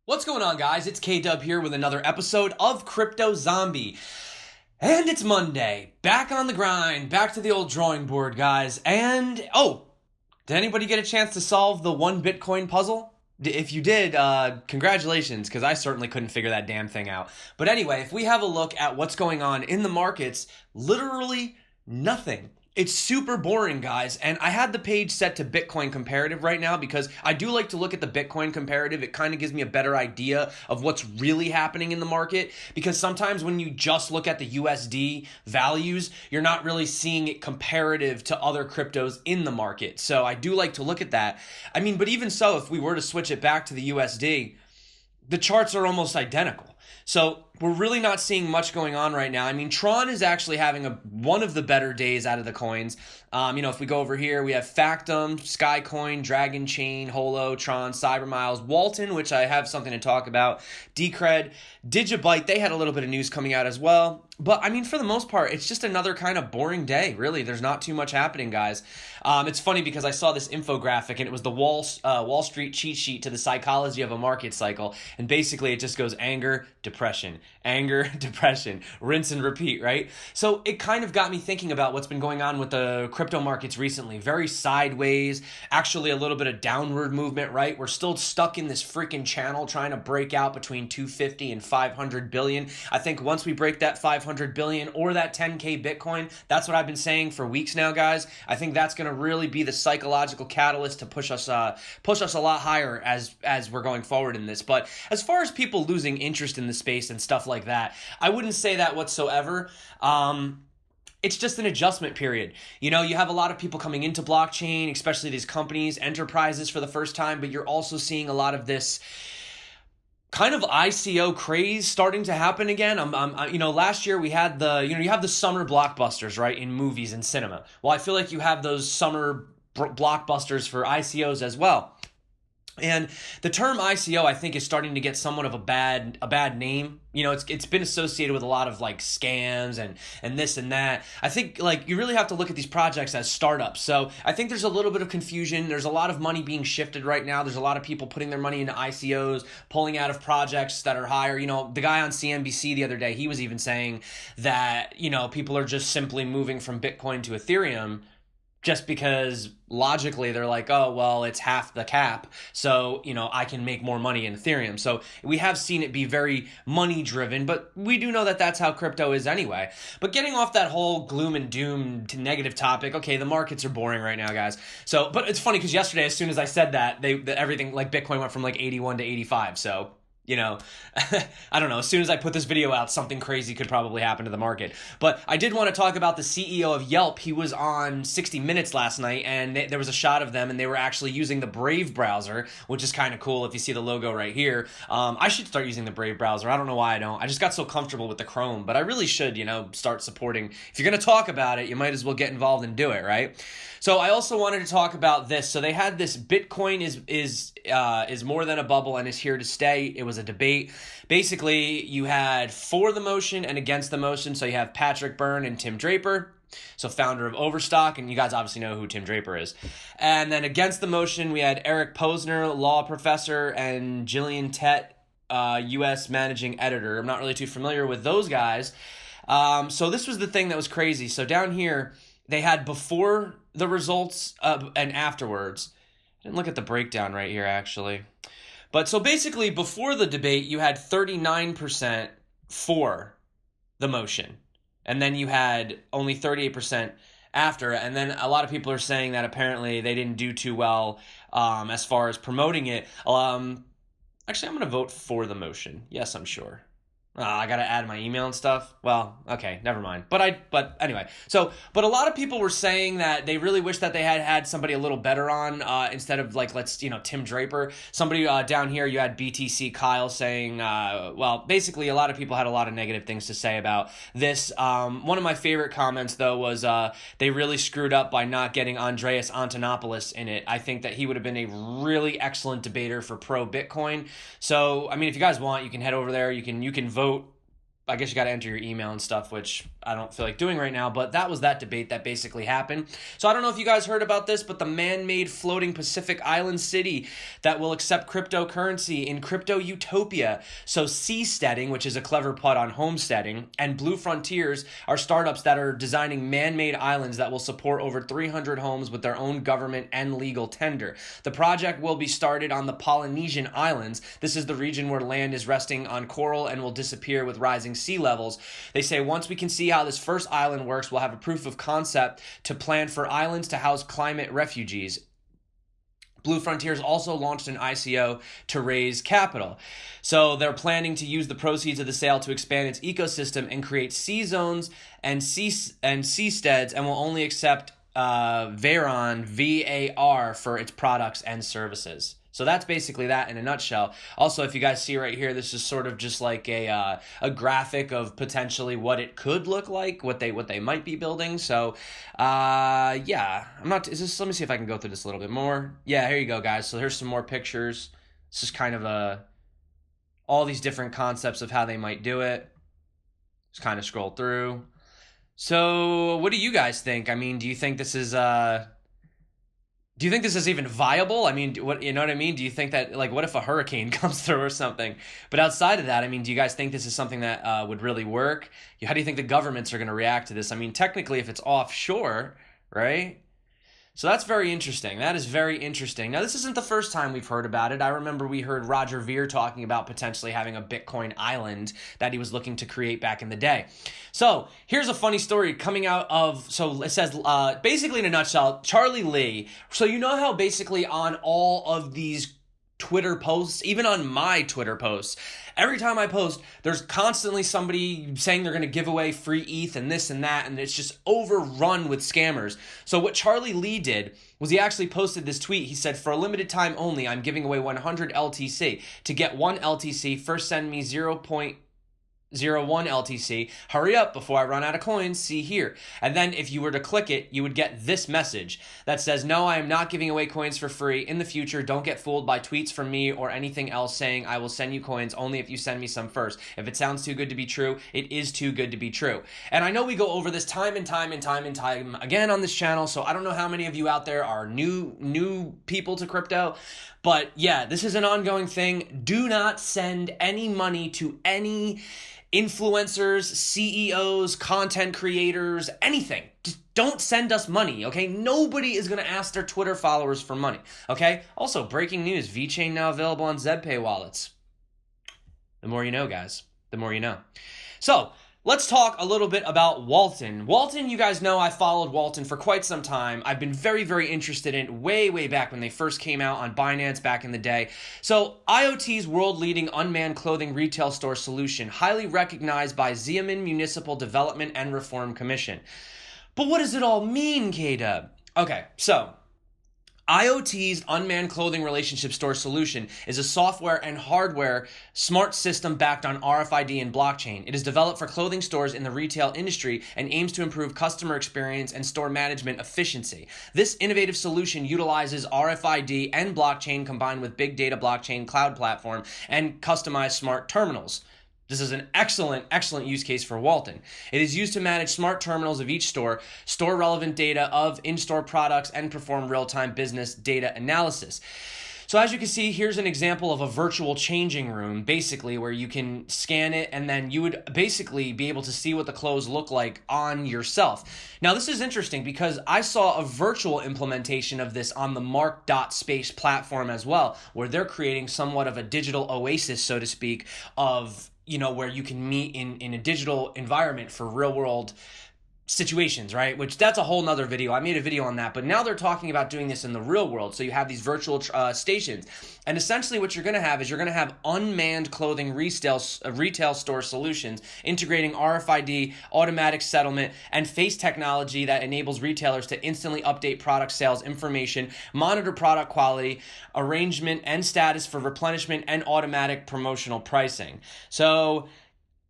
What's going on, guys? It's K-Dub here with another episode of Crypto Zombie. And it's Monday. Back on the grind. Back to the old drawing board, guys. And, did anybody get a chance to solve the one Bitcoin puzzle? If you did, congratulations, because I certainly couldn't figure that damn thing out. But anyway, if we have a look at what's going on in the markets, literally nothing. It's super boring, guys, and I had the page set to Bitcoin comparative right now because I do like to look at the Bitcoin comparative. It kind of gives me a better idea of what's really happening in the market, because sometimes when you just look at the USD values, you're not really seeing it comparative to other cryptos in the market. So I do like to look at that. I mean, but even so, if we were to switch it back to the USD, the charts are almost identical. So we're really not seeing much going on right now. I mean, Tron is actually having one of the better days out of the coins. If we go over here, we have Factum, Skycoin, Dragon Chain, Holo, Tron, Cybermiles, Walton, which I have something to talk about, Decred, Digibyte. They had a little bit of news coming out as well. But, I mean, for the most part, it's just another kind of boring day, really. There's not too much happening, guys. It's funny because I saw this infographic, and it was the Wall Street cheat sheet to the psychology of a market cycle. And basically, it just goes anger, depression, rinse and repeat, right? So it kind of got me thinking about what's been going on with the crypto markets recently. Very sideways, actually a little bit of downward movement, right? We're still stuck in this freaking channel trying to break out between 250 and 500 billion. I think once we break that 500 billion or that 10K Bitcoin, that's what I've been saying for weeks now, guys. I think that's going to really be the psychological catalyst to push us a lot higher as we're going forward in this. But as far as people losing interest in the space and stuff like that, I wouldn't say that whatsoever. It's just an adjustment period. You know, you have a lot of people coming into blockchain, especially these companies, enterprises for the first time, but you're also seeing a lot of this kind of ICO craze starting to happen again. Last year we had you have the summer blockbusters, right, in movies and cinema. Well, I feel like you have those summer blockbusters for ICOs as well. And the term ICO, I think, is starting to get somewhat of a bad name. You know, it's been associated with a lot of like scams and this and that. I think like you really have to look at these projects as startups. So I think there's a little bit of confusion. There's a lot of money being shifted right now. There's a lot of people putting their money into ICOs, pulling out of projects that are higher. You know, the guy on CNBC the other day, he was even saying that, you know, people are just simply moving from Bitcoin to Ethereum just because logically they're like, oh, well, it's half the cap, so, you know, I can make more money in Ethereum. So we have seen it be very money-driven, but we do know that that's how crypto is anyway. But getting off that whole gloom and doom to negative topic, okay, the markets are boring right now, guys. So, but it's funny because yesterday, as soon as I said that, everything, like Bitcoin went from like 81 to 85, so... You know, I don't know. As soon as I put this video out, something crazy could probably happen to the market. But I did want to talk about the CEO of Yelp. He was on 60 Minutes last night, and there was a shot of them, and they were actually using the Brave browser, which is kind of cool if you see the logo right here. I should start using the Brave browser. I don't know why I don't. I just got so comfortable with the Chrome, but I really should, you know, start supporting. If you're going to talk about it, you might as well get involved and do it, right? So I also wanted to talk about this. So they had this Bitcoin is more than a bubble and is here to stay. It was a debate. Basically, you had for the motion and against the motion. So you have Patrick Byrne and Tim Draper, so founder of Overstock, and you guys obviously know who Tim Draper is. And then against the motion, we had Eric Posner, law professor, and Jillian Tett, U.S. managing editor. I'm not really too familiar with those guys. So this was the thing that was crazy. So down here, they had before the results and afterwards. I didn't look at the breakdown right here, actually. But so basically, before the debate, you had 39% for the motion. And then you had only 38% after. And then a lot of people are saying that apparently they didn't do too well as far as promoting it. Actually, I'm going to vote for the motion. Yes, I'm sure. I got to add my email and stuff. Well, okay, never mind. But anyway, but a lot of people were saying that they really wish that they had somebody a little better on instead of like, Tim Draper. Somebody down here, you had BTC Kyle saying, basically a lot of people had a lot of negative things to say about this. One of my favorite comments though was they really screwed up by not getting Andreas Antonopoulos in it. I think that he would have been a really excellent debater for pro Bitcoin. So, I mean, if you guys want, you can head over there. You can vote I guess you got to enter your email and stuff, which I don't feel like doing right now, but that was that debate that basically happened. So I don't know if you guys heard about this, but the man-made floating Pacific Island city that will accept cryptocurrency in crypto utopia. So seasteading, which is a clever put on homesteading, and Blue Frontiers are startups that are designing man-made islands that will support over 300 homes with their own government and legal tender. The project will be started on the Polynesian Islands. This is the region where land is resting on coral and will disappear with rising sea levels. They say once we can see how this first island works, we'll have a proof of concept to plan for islands to house climate refugees. Blue Frontiers also launched an ICO to raise capital. So they're planning to use the proceeds of the sale to expand its ecosystem and create sea zones and seasteads, and will only accept Varyon, VAR, for its products and services. So that's basically that in a nutshell. Also, if you guys see right here, this is sort of just like a graphic of potentially what it could look like, what they might be building. So, yeah, let me see if I can go through this a little bit more. Yeah, here you go, guys. So here's some more pictures. It's just kind of all these different concepts of how they might do it. Just kind of scroll through. So, what do you guys think? I mean, do you think this is even viable? I mean, you know what I mean? Do you think that, like, what if a hurricane comes through or something? But outside of that, I mean, do you guys think this is something that would really work? How do you think the governments are going to react to this? I mean, technically, if it's offshore, right? So that's very interesting. That is very interesting. Now, this isn't the first time we've heard about it. I remember we heard Roger Ver talking about potentially having a Bitcoin island that he was looking to create back in the day. So here's a funny story coming out of, so it says, basically in a nutshell, Charlie Lee. So you know how basically on all of these Twitter posts, even on my Twitter posts, every time I post, there's constantly somebody saying they're going to give away free ETH and this and that, and it's just overrun with scammers. So what Charlie Lee did was he actually posted this tweet. He said, for a limited time only, I'm giving away 100 LTC. To get 1 LTC, first send me 0.01 LTC. Hurry up before I run out of coins. See here. And then if you were to click it, you would get this message that says, no, I am not giving away coins for free. In the future, don't get fooled by tweets from me or anything else saying I will send you coins only if you send me some first. If it sounds too good to be true, it is too good to be true. And I know we go over this time and time again on this channel, so I don't know how many of you out there are new people to crypto. But yeah, this is an ongoing thing. Do not send any money to any influencers, CEOs, content creators, anything. Just don't send us money, okay? Nobody is going to ask their Twitter followers for money, okay? Also, breaking news, VeChain now available on ZebPay wallets. The more you know, guys. The more you know. So, let's talk a little bit about Walton. Walton, you guys know I followed Walton for quite some time. I've been very, very interested in it way back when they first came out on Binance back in the day. So IoT's world-leading unmanned clothing retail store solution, highly recognized by Xiamen Municipal Development and Reform Commission. But what does it all mean, K-Dub? Okay, so IoT's unmanned clothing relationship store solution is a software and hardware smart system backed on RFID and blockchain. It is developed for clothing stores in the retail industry and aims to improve customer experience and store management efficiency. This innovative solution utilizes RFID and blockchain combined with big data blockchain cloud platform and customized smart terminals. This is an excellent use case for Walton. It is used to manage smart terminals of each store, store relevant data of in-store products, and perform real-time business data analysis. So as you can see, here's an example of a virtual changing room, basically, where you can scan it and then you would basically be able to see what the clothes look like on yourself. Now, this is interesting because I saw a virtual implementation of this on the Mark.space platform as well, where they're creating somewhat of a digital oasis, so to speak, of where you can meet in a digital environment for real world situations, right? Which that's a whole nother video. I made a video on that, but now they're talking about doing this in the real world. So you have these virtual stations. And essentially what you're going to have is you're going to have unmanned clothing retail store solutions integrating RFID, automatic settlement, and face technology that enables retailers to instantly update product sales information, monitor product quality, arrangement, and status for replenishment, and automatic promotional pricing. So,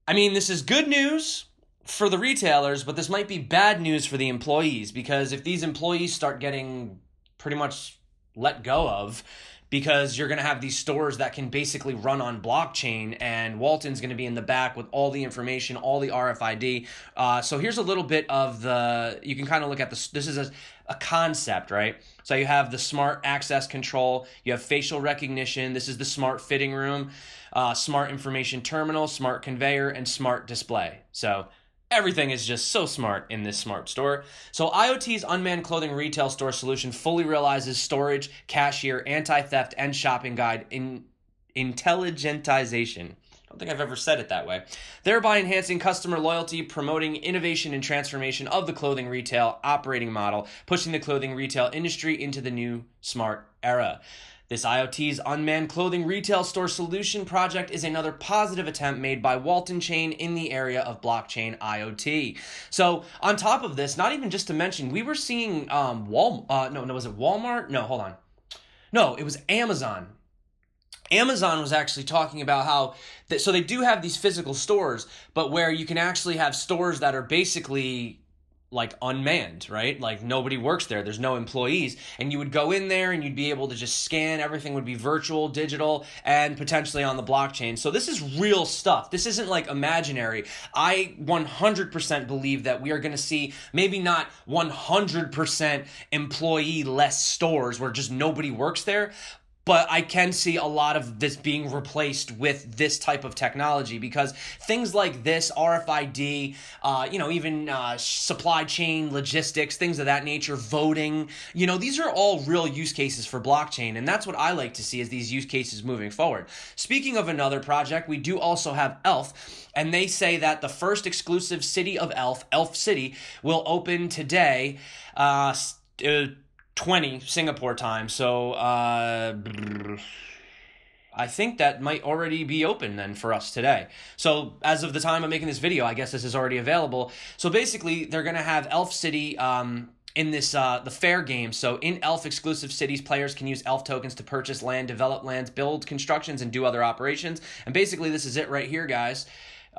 I mean, this is good news for the retailers, but this might be bad news for the employees, because if these employees start getting pretty much let go of because you're going to have these stores that can basically run on blockchain, and Walton's going to be in the back with all the information, all the RFID. So here's a little bit of you can kind of look at this. This is a concept, right? So you have the smart access control, you have facial recognition, this is the smart fitting room, smart information terminal, smart conveyor, and smart display. So everything is just so smart in this smart store. So IoT's unmanned clothing retail store solution fully realizes storage, cashier, anti-theft, and shopping guide in intelligentization. I don't think I've ever said it that way. Thereby enhancing customer loyalty, promoting innovation and transformation of the clothing retail operating model, pushing the clothing retail industry into the new smart era. This IoT's unmanned clothing retail store solution project is another positive attempt made by Walton Chain in the area of blockchain IoT. So on top of this, not even just to mention, we were seeing was it Walmart? No, hold on. No, it was Amazon. Amazon was actually talking about how, so they do have these physical stores, but where you can actually have stores that are basically like unmanned, right? Like nobody works there. There's no employees. And you would go in there and you'd be able to just scan. Everything would be virtual, digital, and potentially on the blockchain. So this is real stuff. This isn't like imaginary. I 100% believe that we are going to see maybe not 100% employee-less stores where just nobody works there, but I can see a lot of this being replaced with this type of technology, because things like this, RFID, even supply chain, logistics, things of that nature, voting, these are all real use cases for blockchain. And that's what I like to see as these use cases moving forward. Speaking of another project, we do also have ELF, and they say that the first exclusive city of ELF City, will open today, 20 Singapore time. So I think that might already be open then for us today. So as of the time I'm making this video, I guess this is already available. So basically they're going to have ELF City in this the Fair.Game. So in ELF exclusive cities, players can use ELF tokens to purchase land, develop lands, build constructions, and do other operations. And basically this is it right here, guys.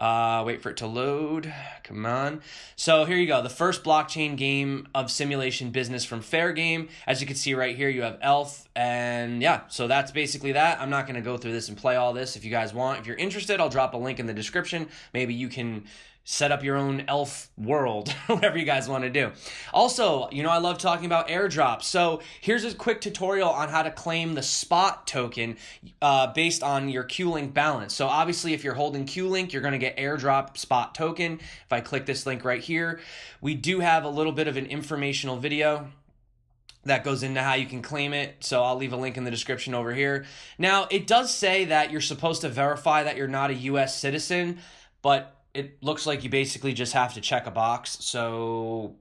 Wait for it to load. Come on. So here you go. The first blockchain game of simulation business from Fair.Game. As you can see right here, you have ELF. And yeah, so that's basically that. I'm not going to go through this and play all this. If you guys want, if you're interested, I'll drop a link in the description. Maybe you can set up your own ELF world, whatever you guys want to do. Also, I love talking about airdrops. So here's a quick tutorial on how to claim the spot token based on your qlink balance. So obviously, if you're holding qlink, you're going to get airdrop spot token. If I click this link right here, we do have a little bit of an informational video that goes into how you can claim it. So I'll leave a link in the description over here. Now, it does say that you're supposed to verify that you're not a US citizen, but it looks like you basically just have to check a box. So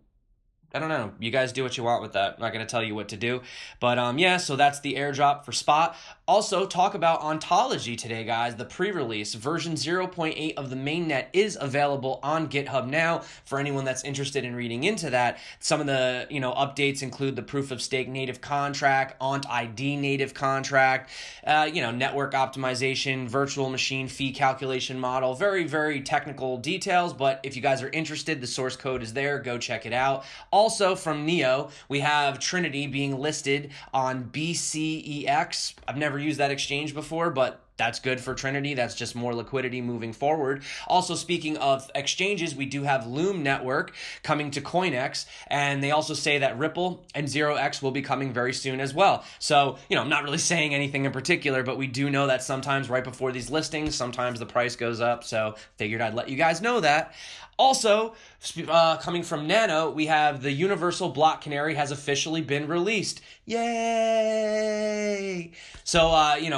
I don't know. You guys do what you want with that. I'm not going to tell you what to do. But yeah, so that's the airdrop for Spot. Also, talk about Ontology today, guys. The pre-release version 0.8 of the mainnet is available on GitHub now for anyone that's interested in reading into that. Some of the updates include the proof of stake native contract, OntID native contract, network optimization, virtual machine fee calculation model. Very, very technical details. But if you guys are interested, the source code is there. Go check it out. Also from Neo, we have Trinity being listed on BCEX. I've never used that exchange before, but that's good for Trinity. That's just more liquidity moving forward. Also, speaking of exchanges, we do have Loom Network coming to CoinEx, and they also say that Ripple and 0x will be coming very soon as well. So, I'm not really saying anything in particular, but we do know that sometimes right before these listings, sometimes the price goes up, so figured I'd let you guys know that. Also, coming from Nano, we have the Universal Block Canary has officially been released. Yay! So,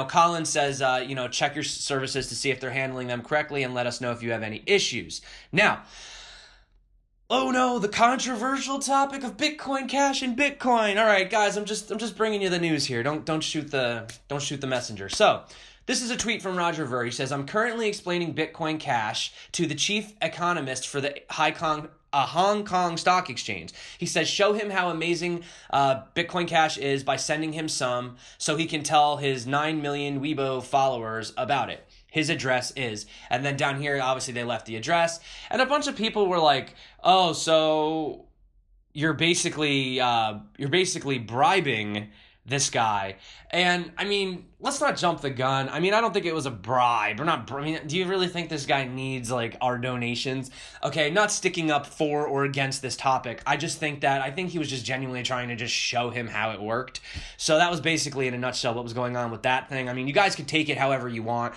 Colin says, check your services to see if they're handling them correctly and let us know if you have any issues. Now, oh no, the controversial topic of Bitcoin Cash and Bitcoin. All right, guys, I'm just bringing you the news here. Don't shoot the messenger. So, this is a tweet from Roger Ver. He says, I'm currently explaining Bitcoin Cash to the chief economist for the Hong Kong Stock Exchange. He says, show him how amazing Bitcoin Cash is by sending him some so he can tell his 9 million Weibo followers about it. His address is, and then down here, obviously they left the address, and a bunch of people were like, oh, so you're basically bribing this guy. And I mean, let's not jump the gun. I mean, I don't think it was a bribe. Do you really think this guy needs like our donations? Okay, not sticking up for or against this topic. I think he was just genuinely trying to just show him how it worked. So that was basically in a nutshell what was going on with that thing. I mean, you guys can take it however you want.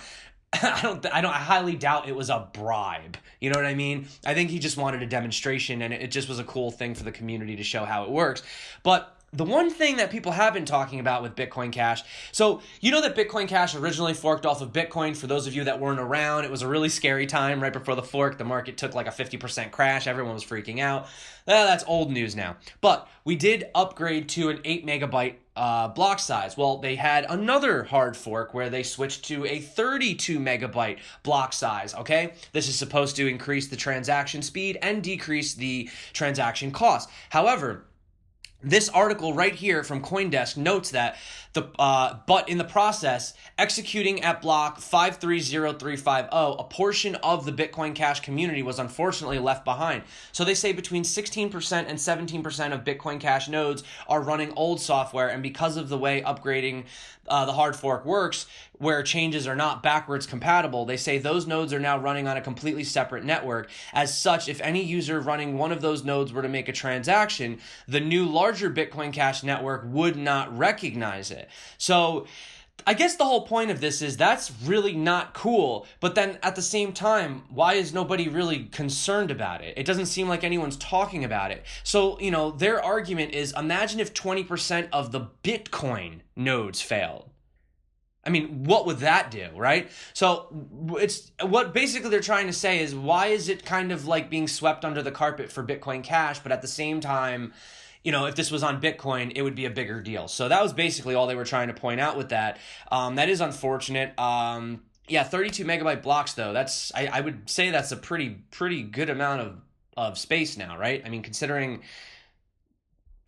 I highly doubt it was a bribe. You know what I mean? I think he just wanted a demonstration, and it just was a cool thing for the community to show how it works. But the one thing that people have been talking about with Bitcoin Cash, so you know that Bitcoin Cash originally forked off of Bitcoin. For those of you that weren't around, it was a really scary time right before the fork. The market took like a 50% crash. Everyone was freaking out. That's old news now. But we did upgrade to an 8 megabyte block size. Well, they had another hard fork where they switched to a 32 megabyte block size, okay? This is supposed to increase the transaction speed and decrease the transaction cost. However, this article right here from CoinDesk notes that but in the process, executing at block 530350, a portion of the Bitcoin Cash community was unfortunately left behind. So they say between 16% and 17% of Bitcoin Cash nodes are running old software, and because of the way upgrading the hard fork works, where changes are not backwards compatible, they say those nodes are now running on a completely separate network. As such, if any user running one of those nodes were to make a transaction, the new larger Bitcoin Cash network would not recognize it. So I guess the whole point of this is that's really not cool, but then at the same time, why is nobody really concerned about it? It doesn't seem like anyone's talking about it. So, you know, their argument is, imagine if 20% of the Bitcoin nodes failed. I mean, what would that do, right? So it's what basically they're trying to say is, why is it kind of like being swept under the carpet for Bitcoin Cash, but at the same time, you know, if this was on Bitcoin, it would be a bigger deal. So that was basically all they were trying to point out with that. That is unfortunate. Yeah, 32 megabyte blocks though. That's I would say that's a pretty good amount of space now, right? I mean, considering.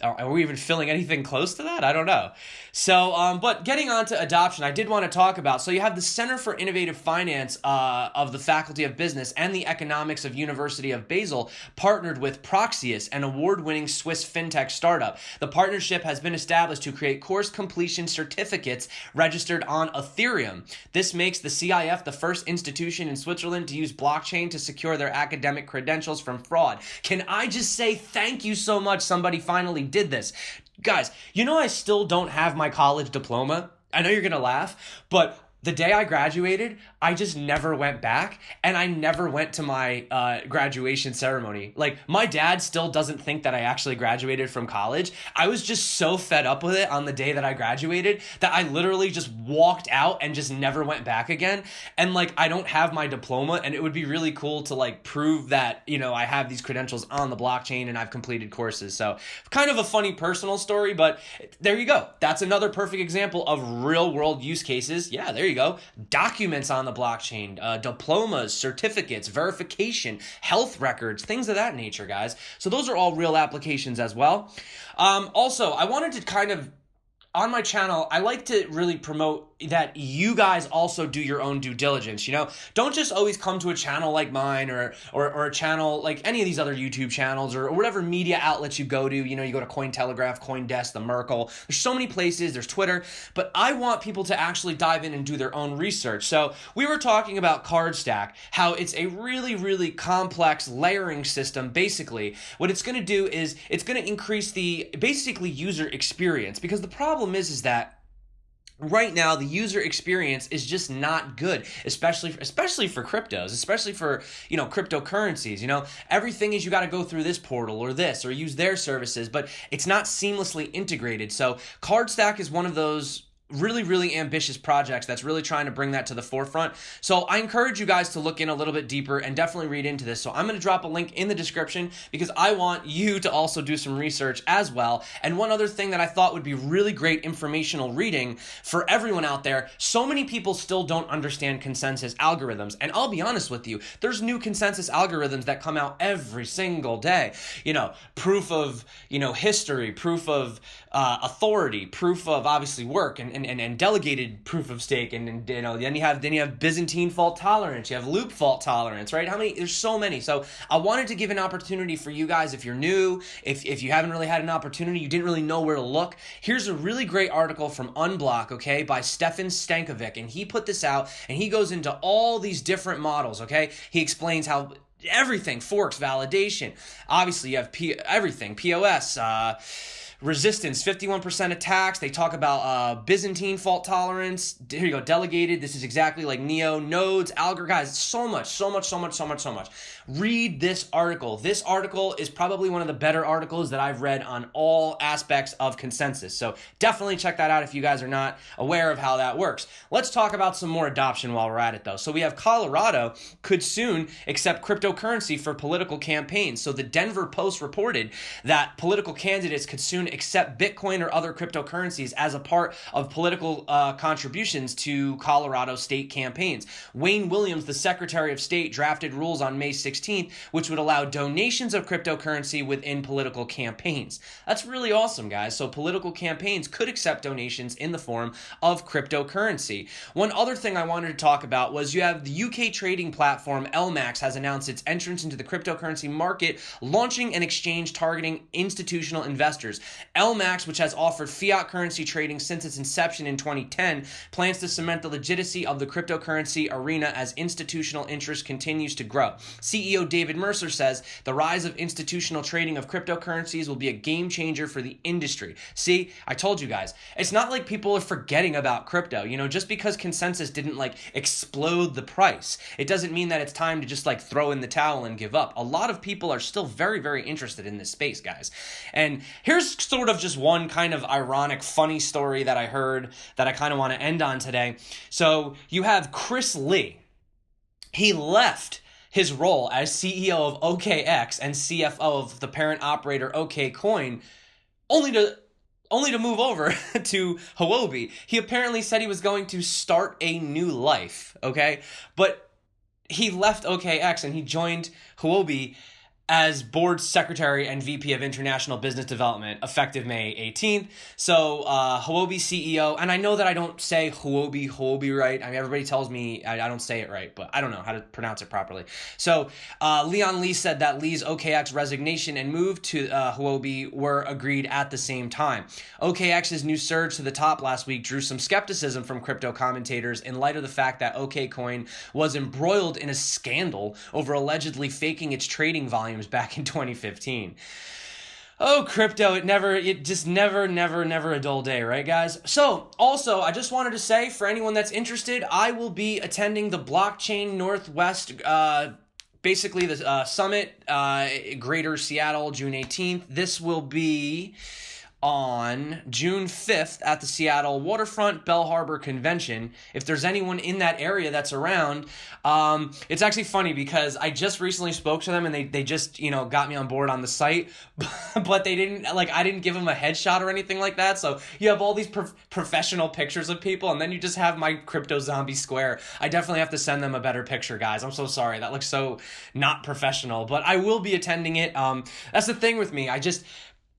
Are we even filling anything close to that? I don't know. So, but getting on to adoption, I did want to talk about, so you have the Center for Innovative Finance of the Faculty of Business and the Economics of University of Basel partnered with Proxius, an award-winning Swiss fintech startup. The partnership has been established to create course completion certificates registered on Ethereum. This makes the CIF the first institution in Switzerland to use blockchain to secure their academic credentials from fraud. Can I just say thank you so much, somebody finally did this. Guys, you know I still don't have my college diploma. I know you're gonna laugh, but the day I graduated, I just never went back, and I never went to my graduation ceremony. Like, my dad still doesn't think that I actually graduated from college. I was just so fed up with it on the day that I graduated that I literally just walked out and just never went back again. And like, I don't have my diploma, and it would be really cool to like prove that, you know, I have these credentials on the blockchain and I've completed courses. So kind of a funny personal story, but there you go. That's another perfect example of real world use cases. Yeah, there you go. Documents on the blockchain, diplomas, certificates, verification, health records, things of that nature, guys. So those are all real applications as well. Also, I wanted to kind of, on my channel, I like to really promote that you guys also do your own due diligence. You know, don't just always come to a channel like mine or a channel like any of these other YouTube channels or whatever media outlets you go to. You know, you go to Cointelegraph, CoinDesk, the Merkle. There's so many places. There's Twitter. But I want people to actually dive in and do their own research. So we were talking about Cardstack, how it's a really, really complex layering system. Basically, what it's going to do is it's going to increase the basically user experience, because the problem is that right now the user experience is just not good, especially for cryptos, especially for, you know, cryptocurrencies. You know, everything is you got to go through this portal or this or use their services, but it's not seamlessly integrated. So Cardstack is one of those really, really ambitious projects that's really trying to bring that to the forefront. So I encourage you guys to look in a little bit deeper and definitely read into this. So I'm going to drop a link in the description because I want you to also do some research as well. And one other thing that I thought would be really great informational reading for everyone out there, so many people still don't understand consensus algorithms. And I'll be honest with you, there's new consensus algorithms that come out every single day. You know, proof of, you know, history, proof of authority, proof of obviously work, and and delegated proof of stake, and then you have Byzantine fault tolerance, you have loop fault tolerance, right? There's so many. So I wanted to give an opportunity for you guys, if you're new, if you haven't really had an opportunity, you didn't really know where to look. Here's a really great article from Unblock, okay, by Stefan Stankovic, and he put this out, and he goes into all these different models, okay? He explains how everything, forks, validation, obviously you have everything, POS, resistance, 51% attacks. They talk about Byzantine fault tolerance. Here you go, delegated. This is exactly like Neo, nodes, algor. Guys, so much. Read this article. This article is probably one of the better articles that I've read on all aspects of consensus. So definitely check that out if you guys are not aware of how that works. Let's talk about some more adoption while we're at it, though. So we have Colorado could soon accept cryptocurrency for political campaigns. So the Denver Post reported that political candidates could soon accept Bitcoin or other cryptocurrencies as a part of political contributions to Colorado state campaigns. Wayne Williams, the Secretary of State, drafted rules on May 16th, which would allow donations of cryptocurrency within political campaigns. That's really awesome, guys. So political campaigns could accept donations in the form of cryptocurrency. One other thing I wanted to talk about was you have the UK trading platform LMAX has announced its entrance into the cryptocurrency market, launching an exchange targeting institutional investors. LMAX, which has offered fiat currency trading since its inception in 2010, plans to cement the legitimacy of the cryptocurrency arena as institutional interest continues to grow. CEO David Mercer says the rise of institutional trading of cryptocurrencies will be a game changer for the industry. See, I told you guys, it's not like people are forgetting about crypto. Just because consensus didn't explode the price, it doesn't mean that it's time to just throw in the towel and give up. A lot of people are still very, very interested in this space, guys. And here's sort of just one kind of ironic, funny story that I heard that I kind of want to end on today. So you have Chris Lee. He left his role as CEO of OKX and CFO of the parent operator OKCoin only to move over to Huobi. He apparently said he was going to start a new life, okay? But he left OKX and he joined Huobi as board secretary and VP of International Business Development, effective May 18th. So Huobi CEO, and I know that I don't say Huobi right. I mean, everybody tells me I don't say it right, but I don't know how to pronounce it properly. So Leon Lee said that Lee's OKX resignation and move to Huobi were agreed at the same time. OKX's new surge to the top last week drew some skepticism from crypto commentators in light of the fact that OKCoin was embroiled in a scandal over allegedly faking its trading volume back in 2015. Oh, crypto, it just never a dull day, right, guys? So, also, I just wanted to say, for anyone that's interested, I will be attending the Blockchain Northwest, basically the summit, Greater Seattle, June 18th. This will be on June 5th at the Seattle Waterfront Bell Harbor Convention. If there's anyone in that area that's around, it's actually funny because I just recently spoke to them and they just, got me on board on the site, but they didn't, I didn't give them a headshot or anything like that. So you have all these professional pictures of people and then you just have my crypto zombie square. I definitely have to send them a better picture, guys. I'm so sorry. That looks so not professional, but I will be attending it. That's the thing with me.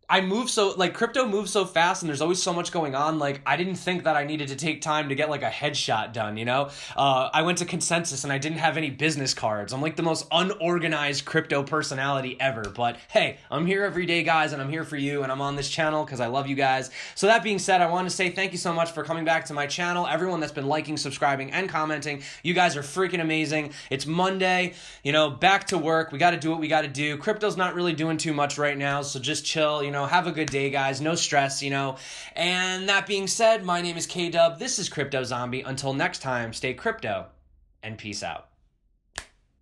Crypto moves so fast and there's always so much going on. I didn't think that I needed to take time to get a headshot done, I went to Consensus and I didn't have any business cards. I'm the most unorganized crypto personality ever. But hey, I'm here every day, guys, and I'm here for you, and I'm on this channel because I love you guys. So that being said, I want to say thank you so much for coming back to my channel. Everyone that's been liking, subscribing, and commenting, you guys are freaking amazing. It's Monday, back to work. We got to do what we got to do. Crypto's not really doing too much right now, so just chill, have a good day, guys. No stress, And that being said, my name is K-Dub. This is Crypto Zombie. Until next time, stay crypto and peace out.